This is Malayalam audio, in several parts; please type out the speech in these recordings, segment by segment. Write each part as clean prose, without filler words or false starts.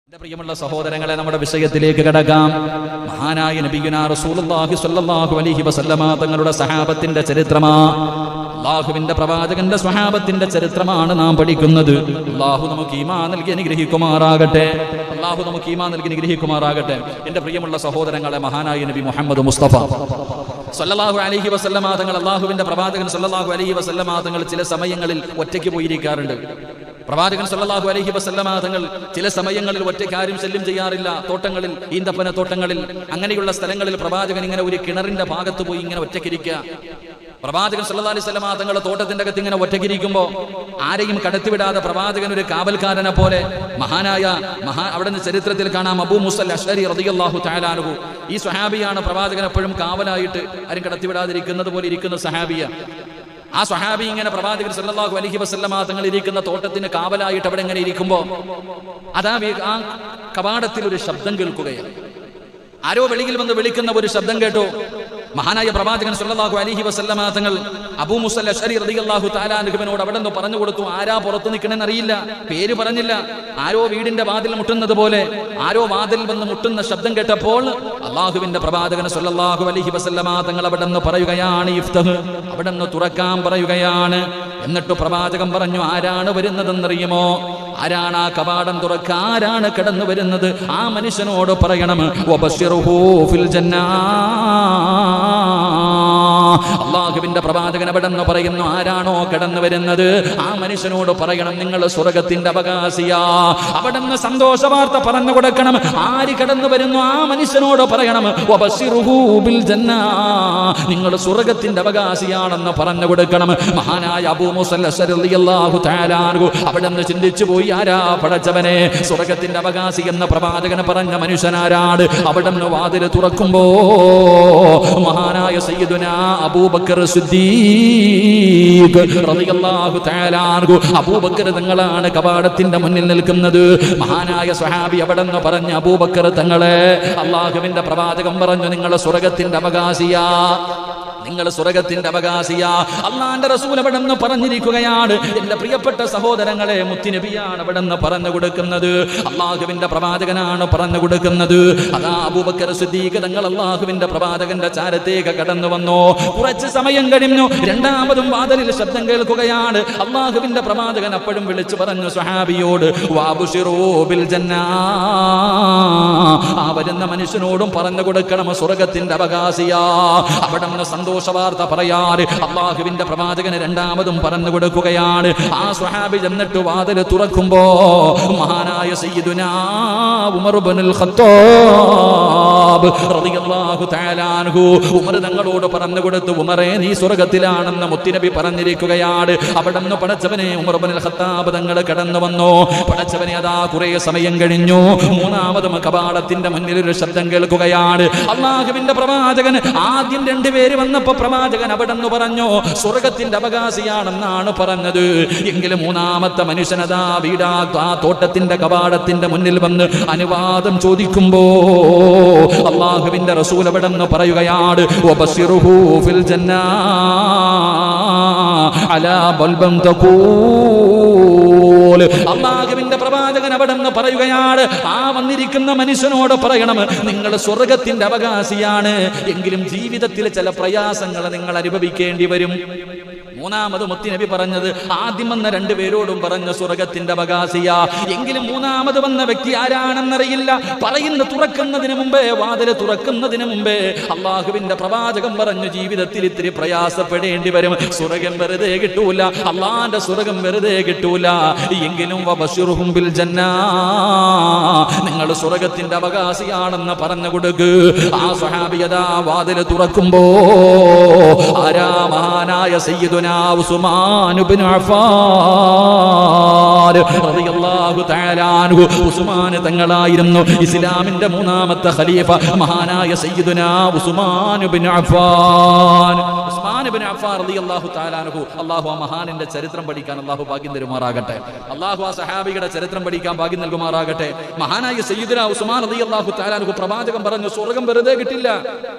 എന്റെ പ്രിയമുള്ള സഹോദരങ്ങളെ, നമ്മുടെ വിഷയത്തിലേക്ക് കടക്കാം. മഹാനായ നബിയുനാ റസൂലുള്ളാഹി സ്വല്ലല്ലാഹു അലൈഹി വസല്ലമ തങ്ങളുടെ സഹാബത്തിന്റെ ചരിത്രമാ, അല്ലാഹുവിന്റെ പ്രവാചകന്റെ സ്വഹാബത്തിന്റെ ചരിത്രമാണ് നാം പഠിക്കുന്നത്. അല്ലാഹു നമുക്ക് ഈമാൻ നൽകി അനുഗ്രഹിക്കുമാറാകട്ടെ. അല്ലാഹു നമുക്ക് ഈമാൻ നൽകി അനുഗ്രഹിക്കുമാറാകട്ടെ. എന്റെ പ്രിയമുള്ള സഹോദരങ്ങളെ, മഹാനായ നബി മുഹമ്മദ് മുസ്തഫ സ്വല്ലല്ലാഹു അലൈഹി വസല്ലമ തങ്ങൾ, അല്ലാഹുവിന്റെ പ്രവാചകൻ സ്വല്ലല്ലാഹു അലൈഹി വസല്ലമ തങ്ങൾ ചില സമയങ്ങളിൽ ഒറ്റയ്ക്ക് പോയിരിക്കാറുണ്ട്. പ്രവാചകൻ സല്ലല്ലാഹു അലൈഹി വസല്ലമ തങ്ങൾ ചില സമയങ്ങളിൽ ഒറ്റയ്ക്ക് ആരും ശല്യം ചെയ്യാറില്ല. തോട്ടങ്ങളിൽ, ഈന്തപ്പന തോട്ടങ്ങളിൽ, അങ്ങനെയുള്ള സ്ഥലങ്ങളിൽ പ്രവാചകൻ ഇങ്ങനെ ഒരു കിണറിന്റെ ഭാഗത്ത് പോയി ഇങ്ങനെ ഒറ്റയ്ക്കിരിക്കുക. പ്രവാചകൻ സല്ലല്ലാഹു അലൈഹി വസല്ലമ തങ്ങളുടെ തോട്ടത്തിന്റെ അകത്ത് ഇങ്ങനെ ഒറ്റയ്ക്കിരിക്കുമ്പോ ആരെയും കടത്തിവിടാതെ പ്രവാചകൻ ഒരു കാവൽക്കാരനെ പോലെ അവിടെ നിന്ന് ചരിത്രത്തിൽ കാണാം, അബൂ മൂസ അശ്അരി റളിയല്ലാഹു തആല അൻഹു. ഈ സ്വഹാബിയാണ് പ്രവാചകൻ എപ്പോഴും കാവലായിട്ട് ആരും കടത്തിവിടാതിരിക്കുന്നത് പോലെ ഇരിക്കുന്ന സ്വഹാബിയ. ആ സ്വഹാബി ഇങ്ങനെ പ്രവാചകൻ സല്ലല്ലാഹു അലൈഹി വസല്ലമ തങ്ങൾ ഇരിക്കുന്ന തോട്ടത്തിന് കാവലായിട്ട് അവിടെ ഇങ്ങനെ ഇരിക്കുമ്പോ ആ കവാടത്തിൽ ഒരു ശബ്ദം കേൾക്കുകയാണ്. ആരോ വെളിയിൽ വന്ന് വിളിക്കുന്ന ഒരു ശബ്ദം കേട്ടു. മഹാനായ പ്രവാചകൻ സല്ലല്ലാഹു അലൈഹി വസല്ലമ തങ്ങൾ അബൂ മൂസ അശ്അരി റളിയല്ലാഹു തആല അൻഹുവിനോട് അവിടെ നിന്ന് പറഞ്ഞു കൊടുത്തു. ആരാ പുറത്ത് നിൽക്കണമെന്ന് അറിയില്ല, പേര് പറഞ്ഞില്ല. ആരോ വീടിന്റെ വാതിൽ മുട്ടുന്നത് പോലെ ആരോ വാതിൽ വന്ന് മുട്ടുന്ന ശബ്ദം കേട്ടപ്പോൾ അല്ലാഹുവിന്റെ പ്രവാചകൻ സല്ലല്ലാഹു അലൈഹി വസല്ലമ തങ്ങൾ അവിടെ നിന്ന് പറയുകയാണ്, ഇഫ്തഹ്, അവിടെ നിന്ന് തുറക്കാൻ പറയുകയാണ്. എന്നിട്ട് പ്രവാചകൻ പറഞ്ഞു, ആരാണ് വരുന്നതെന്നറിയുമോ? ആരാണ് ആ കവാടം തുറക്ക, ആരാണ് കടന്നു വരുന്നത്? ആ മനുഷ്യനോട് പറയണം, വബശ്ശിറുഹു ഫിൽ ജന്നാ. അല്ലാഹുവിന്റെ പ്രവാചകൻ അവിടെ നിന്ന് പറയുന്നു, ആരാണോ കടന്നു വരുന്നത് ആ മനുഷ്യനോട് പറയണം, നിങ്ങൾ സ്വർഗത്തിന്റെ അവകാശിയാ. അവിടെ നിന്ന് സന്തോഷ വാർത്ത പറഞ്ഞു കൊടുക്കണം. ആര് കടന്നു വരുന്നു ആ മനുഷ്യനോട് പറയണം, വബശ്ശിറുഹു ബിൽ ജന്നാ, നിങ്ങൾ സ്വർഗത്തിന്റെ അവകാശിയാണെന്ന് പറഞ്ഞു കൊടുക്കണം. മഹാനായ അബൂ മൂസ അശ്അരി റളിയല്ലാഹു തആല അൻഹു അവിടെ നിന്ന് ചിന്തിച്ചു പോയി, ആരാ പടച്ചവനെ സ്വർഗത്തിന്റെ അവകാശി എന്ന പ്രവാചകൻ പറഞ്ഞ മനുഷ്യനാരാണ്? അവിടെ നിന്ന് വാതിൽ തുറക്കുമ്പോ മഹാനായ സയ്യിദുനാ അബൂബക്കർ സിദ്ദീഖ് റളിയല്ലാഹു തആല അൻഹു, അബൂബക്കർ തങ്ങളാണ് കവാടത്തിന്റെ മുന്നിൽ നിൽക്കുന്നത്. മഹാനായ സ്വഹാബി അവിടെ നിന്ന് പറഞ്ഞു, അബൂബക്കർ തങ്ങളെ, അല്ലാഹുവിന്റെ പ്രവാചകൻ പറഞ്ഞു, നിങ്ങൾ സ്വർഗത്തിന്റെ അവകാശിയാ, നിങ്ങൾ സ്വർഗത്തിന്റെ അവകാശിയാ. അല്ലാഹുവിന്റെ റസൂൽ അവിടെ നിന്ന് പറഞ്ഞിരിക്കുകയാണ്. എന്റെ പ്രിയപ്പെട്ട സഹോദരങ്ങളെ, മുത്തുനബിയാണ് അവിടെ നിന്ന് പറഞ്ഞു കൊടുക്കുന്നത്, അല്ലാഹുവിന്റെ പ്രവാചകനാണ് പറഞ്ഞു കൊടുക്കുന്നത്. അതാ അബൂബക്കർ സിദ്ദീഖ് തങ്ങൾ അല്ലാഹുവിന്റെ പ്രവാചകന്റെ ചാരത്തേക്ക് കടന്നു വന്നു. കുറച്ച് സമയം കഴിഞ്ഞു, രണ്ടാമതും വാതിലിൽ ശബ്ദം കേൾക്കുകയാണ്. അല്ലാഹുവിന്റെ പ്രവാചകൻ അപ്പോഴും വിളിച്ചു പറഞ്ഞു സ്വഹാബിയോട്, വബശ്ശിറൂ ബിൽ ജന്നാ, ആ വരുന്ന മനുഷ്യനോടും പറഞ്ഞു കൊടുക്കണം, സ്വർഗത്തിന്റെ അവകാശിയാ. അവിടെ നിന്ന് സന്തോഷവാർത്ത പറയാറ് അല്ലാഹുവിന്റെ പ്രവാചകന് രണ്ടാമതും പറഞ്ഞു കൊടുക്കുകയാണ്. ആ സ്വഹാബി എന്നിട്ട് വാതിൽ തുറക്കുമ്പോ മഹാനായ സയ്യിദുനാ ഉമർ ഇബ്നുൽ ഖത്താബ് റളിയല്ലാഹു തആല അൻഹു, ഉമർ തങ്ങളോട് പറഞ്ഞു കൊടുത്തു, ഉമറേ, നീ സ്വർഗത്തിലാണെന്ന് മുത്തുനബി പറഞ്ഞിരിക്കുകയാണ്. അവിടെ നിന്ന് പടച്ചവനെ ഉമർ ഇബ്നുൽ ഖത്താബ് തങ്ങൾ കടന്നു വന്നു. പടച്ചവനെ, അതാ കുറെ സമയം കഴിഞ്ഞു, മൂന്നാമതും കവാടത്തിന്റെ മുന്നിൽ ഒരു ശബ്ദം കേൾക്കുകയാണ്. അല്ലാഹുവിന്റെ പ്രവാചകൻ ആദ്യം രണ്ടുപേര് വന്നപ്പോ പ്രവാചകൻ അവിടെ നിന്ന് പറഞ്ഞു, സ്വർഗത്തിന്റെ അവകാശിയാണെന്നാണ് പറഞ്ഞത്. എങ്കിലും മൂന്നാമത്തെ മനുഷ്യനതാ വീടാ ആ തോട്ടത്തിന്റെ കവാടത്തിന്റെ മുന്നിൽ വന്ന് അനുവാദം ചോദിക്കുമ്പോ അല്ലാഹുവിന്റെ റസൂൽ അവിടെ നിന്ന് പറയുകയാണ്, വബശ്ശിറുഹു ഫിൽ ജന്നാ അലാ ബൽബൻ തഖൂൽ. അല്ലാഹുവിന്റെ പ്രവാചകൻ അവിടെ നിന്ന് പറയുകയാണ്, ആ വന്നിരിക്കുന്ന മനുഷ്യനോട് പറയണം, നിങ്ങൾ സ്വർഗത്തിന്റെ അവകാശിയാണ്, എങ്കിലും ജീവിതത്തിൽ ചില പ്രയാസങ്ങൾ നിങ്ങൾ അനുഭവിക്കേണ്ടി വരും. മൂന്നാമത് മുത്തുനബി പറഞ്ഞത്, ആദ്യം വന്ന രണ്ടുപേരോടും പറഞ്ഞ സ്വർഗത്തിന്റെ അവകാശിയാ, എങ്കിലും മൂന്നാമത് വന്ന വ്യക്തി ആരാണെന്നറിയില്ല. പറയുന്ന തുറക്കുന്നതിന് മുമ്പേ, വാതിൽ തുറക്കുന്നതിന് മുമ്പേ അല്ലാഹുവിന്റെ പ്രവാചകൻ പറഞ്ഞു, ജീവിതത്തിൽ ഇത്തിരി പ്രയാസപ്പെടേണ്ടി വരും, സ്വർഗം വെറുതെ കിട്ടൂല, അല്ലാഹുവിന്റെ സ്വർഗം വെറുതെ കിട്ടൂല, എങ്കിലും വബശ്ശിറുഹും ബിൽ ജന്നാ, നിങ്ങൾ സ്വർഗത്തിന്റെ അവകാശിയാണെന്ന് പറഞ്ഞു കൊടുക്ക്. ആ സ്വഹാബിയതാ വാതിൽ തുറക്കുമ്പോ ആരാ? മഹാനായ സയ്യിദുനാ ഉസ്മാൻ ഇബ്നു അഫ്ഫാൻ റളിയല്ലാഹു തആല അൻഹു. ഉസ്മാൻ തങ്ങളായിരുന്നു ഇസ്ലാമിന്റെ മൂന്നാമത്തെ ഖലീഫ, മഹാനായ സയ്യിദുനാ ഉസ്മാൻ ഇബ്നു അഫ്ഫാൻ. ഉസ്മാൻ ഇബ്നു അഫ്ഫാൻ റളിയല്ലാഹു തആല അൻഹു, അല്ലാഹു ആ മഹാനിന്റെ ചരിത്രം പഠിക്കാൻ അല്ലാഹു ഭാഗ്യം തരുമാറാകട്ടെ. അല്ലാഹു ആ സഹാബിയുടെ ചരിത്രം പഠിക്കാൻ ഭാഗ്യം നൽകുമാറാകട്ടെ. മഹാനായ സയ്യിദുനാ ഉസ്മാൻ റളിയല്ലാഹു തആല അൻഹു പ്രവാചകൻ പറഞ്ഞു, സ്വർഗ്ഗം വെറുതെ കിട്ടില്ല,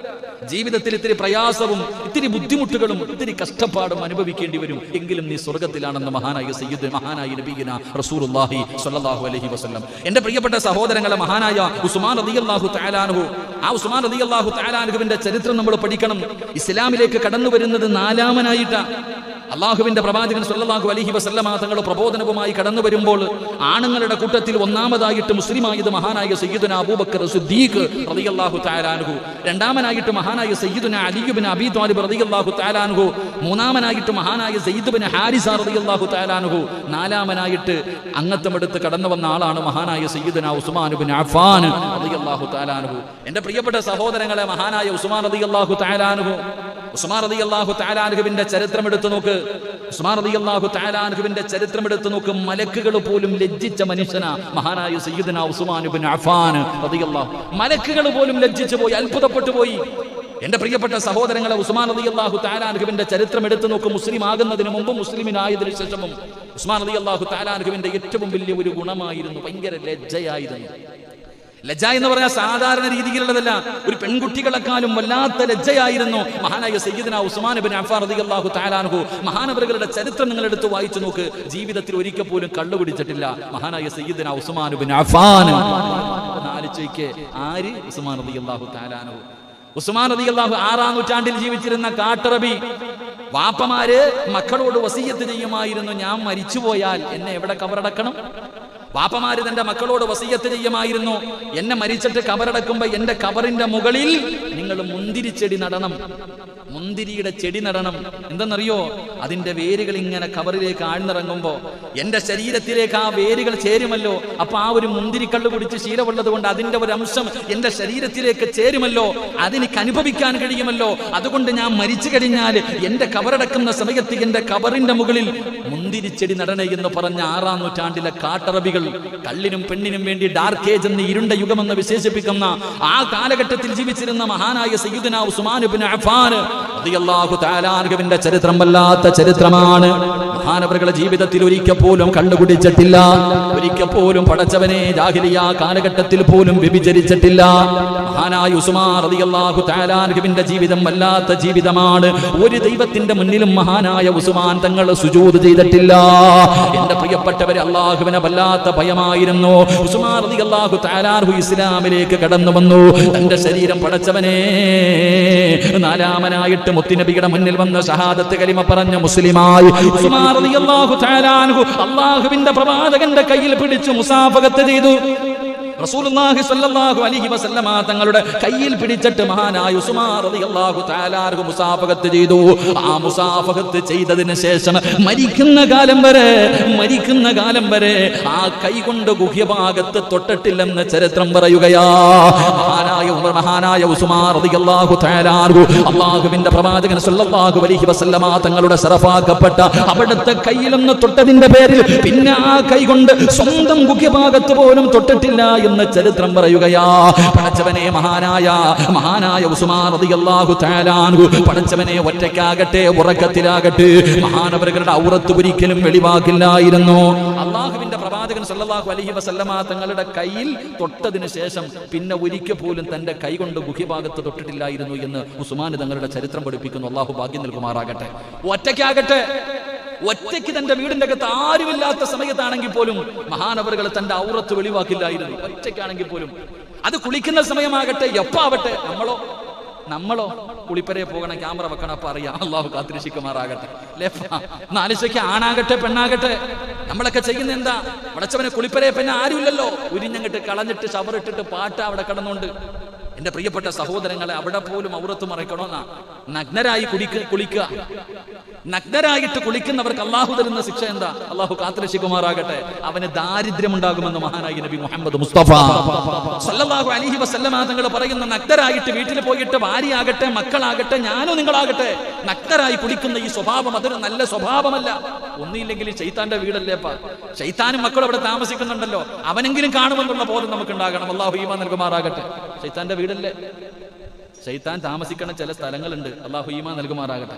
ജീവിതത്തിൽ ഇത്തിരി പ്രയാസവും ഇത്തിരി ബുദ്ധിമുട്ടുകളും ഇത്തിരി കഷ്ടപ്പാടും അനുഭവിക്കേണ്ടി വരും, എങ്കിലും നീ സ്വർഗത്തിലാണെന്ന് മഹാനായ സയ്യിദ് മഹാനായ നബിയുനാ റസൂലുള്ളാഹി സ്വല്ലല്ലാഹു അലൈഹി വസല്ലം. എന്റെ പ്രിയപ്പെട്ട സഹോദരങ്ങളെ, മഹാനായ ഉസ്മാൻ റളിയല്ലാഹു തആല അൻഹു, ആ ഉസ്മാൻ റളിയല്ലാഹു തആല അൻഹുവിന്റെ ചരിത്രം നമ്മൾ പഠിക്കണം. ഇസ്ലാമിലേക്ക് കടന്നു വരുന്നത് 4-ാമനായിട്ടാണ്. അള്ളാഹുവിന്റെ പ്രവാചകൻ സ്വല്ലല്ലാഹു അലൈഹി വസല്ലമ തങ്ങൾ പ്രബോധനവുമായി കടന്നു വരുമ്പോൾ ആണുങ്ങളുടെ കൂട്ടത്തിൽ 1-ാമതായിട്ട് മുസ്ലിമായത് മഹാനായ സയ്യിദുനാ അബൂബക്കർ സിദ്ദീഖ് റളിയല്ലാഹു തആല അൻഹു, 2-ാമനായിട്ട് മഹാനായ സയ്യിദുനാ അലി ഇബ്നു അബീ ത്വാലിബ് റളിയല്ലാഹു തആല അൻഹു, 3-ാമനായിട്ട് മഹാനായ സയ്യിദ് ഇബ്നു ഹാരിസ റളിയല്ലാഹു തആല അൻഹു, 4-ാമനായിട്ട് അങ്ങത്തമെടുത്ത് കടന്നു വന്ന ആളാണ് മഹാനായ സയ്യിദുനാ ഉസ്മാൻ ഇബ്നു അഫ്ഫാൻ റളിയല്ലാഹു തആല അൻഹു. എന്റെ പ്രിയപ്പെട്ട സഹോദരങ്ങളെ, മഹാനായ ഉസ്മാൻ റളിയല്ലാഹു തആല അൻഹു, ഉസ്മാൻ റളിയല്ലാഹു തആല അൻഹുവിന്റെ ചരിത്രം എടുത്തു നോക്ക്. ഉസ്മാൻ റളിയല്ലാഹു തആല അൻഹുവിന്റെ ചരിത്രം എടുത്തു നോക്ക്. മലക്കുകൾ പോലും ലജ്ജിച്ച മനുഷ്യനാ മഹാനായ സയ്യിദുനാ ഉസ്മാൻ ഇബ്നു അഫ്ഫാൻ റളിയല്ലാഹു. മലക്കുകൾ പോലും ലജ്ജിച്ചു പോയി, അത്ഭുതപ്പെട്ടു പോയി. എന്റെ പ്രിയപ്പെട്ട സഹോദരങ്ങളെ, ഉസ്മാൻ റളിയല്ലാഹു തആല അൻഹുവിന്റെ ചരിത്രം എടുത്തു നോക്ക്. മുസ്ലിം ആകുന്നതിന് മുമ്പ്, മുസ്ലിമിനായതിനു ശേഷവും ഉസ്മാൻ റളിയല്ലാഹു തആല അൻഹുവിന്റെ ഏറ്റവും വലിയ ഒരു ഗുണമായിരുന്നു ഭയങ്കര ലജ്ജയായിരുന്നു. ലജ്ജ എന്ന് പറഞ്ഞാൽ സാധാരണ രീതിയിലുള്ളതല്ല, ഒരു പെൺകുട്ടികളെക്കാളും വല്ലാത്ത ലജ്ജയായിരുന്നു മഹാനായ സയ്യിദുനാ ഉസ്മാൻ ഇബ്നു അഫ്ഫാൻ റളിയല്ലാഹു തആല അൻഹു. മഹാനവറുകളുടെ ചരിത്രം നിങ്ങൾ എടുത്ത് വായിച്ചു നോക്ക്. ജീവിതത്തിൽ ഒരിക്കൽ പോലും കള്ളു കുടിച്ചിട്ടില്ല മഹാനായ സയ്യിദുനാ ഉസ്മാൻ ഇബ്നു അഫ്ഫാൻ. ആലോചിക്ക്, ആര്? ഉസ്മാൻ റളിയല്ലാഹു തആല അൻഹു. ഉസ്മാൻ റളിയല്ലാഹു 6-ാം നൂറ്റാണ്ടിൽ ജീവിച്ചിരുന്ന കാട്ടറബി. വാപ്പമാര് മക്കളോട് വസിയ്യത്ത് ചെയ്യുമായിരുന്നു, ഞാൻ മരിച്ചുപോയാൽ എന്നെ എവിടെ കബറടക്കണം? വാപ്പമാര് തന്റെ മക്കളോട് വസിയ്യത്ത് ചെയ്യുമായിരുന്നു, എന്നെ മരിച്ചിട്ട് കബറടക്കുമ്പോ എന്റെ കബറിന്റെ മുകളിൽ നിങ്ങൾ മുന്തിരിച്ചെടി നടണം, മുന്തിരിയുടെ ചെടി നടണം. എന്തെന്നറിയോ? അതിന്റെ വേരുകൾ ഇങ്ങനെ കബറിലേക്ക് ആഴ്ന്നിറങ്ങുമ്പോ എന്റെ ശരീരത്തിലേക്ക് ആ വേരുകൾ ചേരുമല്ലോ. അപ്പൊ ആ ഒരു മുന്തിരിക്കള്ള് കുടിച്ച് ശീലമുള്ളത് കൊണ്ട് അതിന്റെ ഒരു അംശം എന്റെ ശരീരത്തിലേക്ക് ചേരുമല്ലോ, അതെനിക്ക് അനുഭവിക്കാൻ കഴിയുമല്ലോ. അതുകൊണ്ട് ഞാൻ മരിച്ചു കഴിഞ്ഞാൽ എന്റെ കബറടക്കുന്ന സമയത്ത് എന്റെ കബറിന്റെ മുകളിൽ മുന്തിരിച്ചെടി നടണേ എന്ന് പറഞ്ഞ 6-ാം നൂറ്റാണ്ടിലെ കാട്ടറബികൾ, കള്ളിനും പെണ്ണിനും വേണ്ടി ഡാർക്ക് ഏജ് എന്ന് ഇരുണ്ട യുഗമെന്ന് വിശേഷിപ്പിക്കുന്ന ആ കാലഘട്ടത്തിൽ ജീവിച്ചിരുന്ന മഹാനായ സയ്യിദുനാ ഉസ്മാൻ ഇബ്നു അഫ്ഫാൻ റളിയല്ലാഹു തആല അൻഹുവിന്റെ ചരിത്രം വല്ലാത്ത ചരിത്രമാണ്. മഹാനവറുകളുടെ ജീവിതത്തിൽ ഒരിക്കൽ പോലും കണ്ടുകുടിച്ചിട്ടില്ല, ഒരിക്കൽ പോലും പടച്ചവനെ ജാഹിലിയ്യ കാലഘട്ടത്തിൽ പോലും വ്യഭിചരിച്ചിട്ടില്ല. മഹാനായ ഉസ്മാൻ റളിയല്ലാഹു തആല അൻഹുവിന്റെ ജീവിതം വല്ലാത്ത ജീവിതമാണ്. ഒരു ദൈവത്തിന്റെ മുന്നിലും മഹാനായ ഉസ്മാൻ തങ്ങൾ സുജൂദ് ചെയ്തിട്ടില്ല. എന്റെ പ്രിയപ്പെട്ടവരെ, അല്ലാഹുവിനെ വല്ലാത്ത ഭയമായിരുന്നു. ഉസ്മാൻ റളിയല്ലാഹു തആല അൻഹു ഇസ്ലാമിലേക്ക് കടന്നു വന്നു. തന്റെ ശരീരം പടച്ചവനെ 4-ാമനായിട്ട് മുത്തുനബിയുടെ മുന്നിൽ വന്ന് ഷഹാദത്ത് കലിമ പറഞ്ഞ മുസ്ലിമായി ഉസ്മാൻ റളിയല്ലാഹു തആല അൻഹു അല്ലാഹുവിന്റെ പ്രവാചകന്റെ കയ്യിൽ പിടിച്ചു മുസാഫഹത്ത് ചെയ്തു. റസൂലുള്ളാഹി സ്വല്ലല്ലാഹു അലൈഹി വസല്ലമ തങ്ങളുടെ കയ്യിൽ പിടിച്ചിട്ട് മഹാനായ ഉസ്മാൻ റളിയല്ലാഹു തആല അൻഹു മുസാഫഹത്ത് ചെയ്തു. ആ മുസാഫഹത്ത് ചെയ്തതിനു ശേഷം മരിക്കുന്ന കാലം വരെ ആ കൈ കൊണ്ട് ഗുഹ്യഭാഗത്ത് തൊട്ടിട്ടില്ലെന്ന് ചരിത്രം പറയുകയാ. മഹാനായ ഉസ്മാൻ റളിയല്ലാഹു തആല അൻഹു അല്ലാഹുവിന്റെ പ്രവാചകൻ സ്വല്ലല്ലാഹു അലൈഹി വസല്ലമ തങ്ങളുടെ ശറഫാക്കപ്പെട്ട അവിടുത്തെ കയ്യിലൊന്ന് തൊട്ടതിന്റെ പേരിൽ പിന്നെ ആ കൈ കൊണ്ട് സ്വന്തം ഗുഹ്യഭാഗത്ത് പോലും തൊട്ടിട്ടില്ല എന്ന് ചരിത്രം പറയുകയാ. പടച്ചവനെ, മഹാനായ ഉസ്മാൻ റളിയല്ലാഹു തആല അൻഹു പടച്ചവനെ ഒറ്റയ്ക്കാകട്ടെ ഉറക്കത്തിലാകട്ടെ മഹാനവറുകളുടെ ഔറത്ത് ഒരിക്കലും വെളിവാക്കില്ലായിരുന്നു. അല്ലാഹുവിന്റെ പ്രവാചകൻ സ്വല്ലല്ലാഹു അലൈഹി വസല്ലമ തങ്ങളുടെ കയ്യിൽ തൊട്ടതിനു ശേഷം പിന്നെ ഒരിക്കൽ പോലും തന്റെ കൈ കൊണ്ട് ഗുഹ്യഭാഗത്ത് തൊട്ടിട്ടില്ലായിരുന്നു എന്ന് ഉസ്മാൻ തങ്ങളുടെ ചരിത്രം പഠിപ്പിക്കുന്നു. അല്ലാഹു ഭാഗ്യം നൽകുമാറാകട്ടെ. ഒറ്റയ്ക്ക് തന്റെ വീടിന്റെ അകത്ത് ആരുമില്ലാത്ത സമയത്താണെങ്കിൽ പോലും മഹാനവറുകൾ തന്റെ ഔറത്ത് വെളിവാക്കില്ലായിരുന്നു. ഒറ്റയ്ക്കാണെങ്കിൽ പോലും, അത് കുളിക്കുന്ന സമയമാകട്ടെ എപ്പാവട്ടെ. നമ്മളോ കുളിപ്പരയെ പോകണം, ക്യാമറ വെക്കണം, അപ്പൊ അറിയാം. അള്ളാഹു കാത്തിരക്ഷിക്കുമാറാകട്ടെ. നാലിശയ്ക്ക് ആണാകട്ടെ പെണ്ണാകട്ടെ നമ്മളൊക്കെ ചെയ്യുന്ന എന്താ? പടച്ചവനെ, കുളിപ്പരയെ പിന്നെ ആരുമില്ലല്ലോ, ഉരിഞ്ഞങ്ങട്ട് കളഞ്ഞിട്ട് ഷവറിട്ടിട്ട് പാട്ട് അവിടെ കിടന്നുകൊണ്ട്. എന്റെ പ്രിയപ്പെട്ട സഹോദരങ്ങളെ, അവിടെ പോലും ഔറത്ത് മറയ്ക്കണമെന്നാ. നഗ്നരായി കുളിക്കുക. നഗ്നരായിട്ട് കുളിക്കുന്നവർക്ക് അള്ളാഹു തരുന്ന ശിക്ഷ എന്താ? അള്ളാഹു കാത്തിരക്ഷിക്കുമാറാകട്ടെ. അവന് ദാരിദ്ര്യം ഉണ്ടാകുമെന്ന് മഹാനായ നബി മുഹമ്മദ് മുസ്തഫ സല്ലല്ലാഹു അലൈഹി വസല്ലമ തങ്ങൾ പറയുന്ന, നഗ്നരായിട്ട് വീട്ടിൽ പോയിട്ട് ഭാര്യയാകട്ടെ മക്കളാകട്ടെ ഞാനോ നിങ്ങളാകട്ടെ നഗ്നരായി കുളിക്കുന്ന ഈ സ്വഭാവം അതൊരു നല്ല സ്വഭാവമല്ല. ഒന്നില്ലെങ്കിൽ ശൈത്താന്റെ വീടല്ലേപ്പാ, ശൈത്താനും മക്കളും അവിടെ താമസിക്കുന്നുണ്ടല്ലോ, അവനെങ്കിലും കാണുമെന്നുള്ള ബോധം നമുക്ക് ഉണ്ടാകണം. അള്ളാഹു ഈമാൻ നൽകുമാറാകട്ടെ. ശൈത്താന്റെ വീടല്ലേ, ശൈത്താൻ താമസിക്കുന്ന ചില സ്ഥലങ്ങളുണ്ട്. അള്ളാഹു ഈമാൻ നൽകുമാറാകട്ടെ.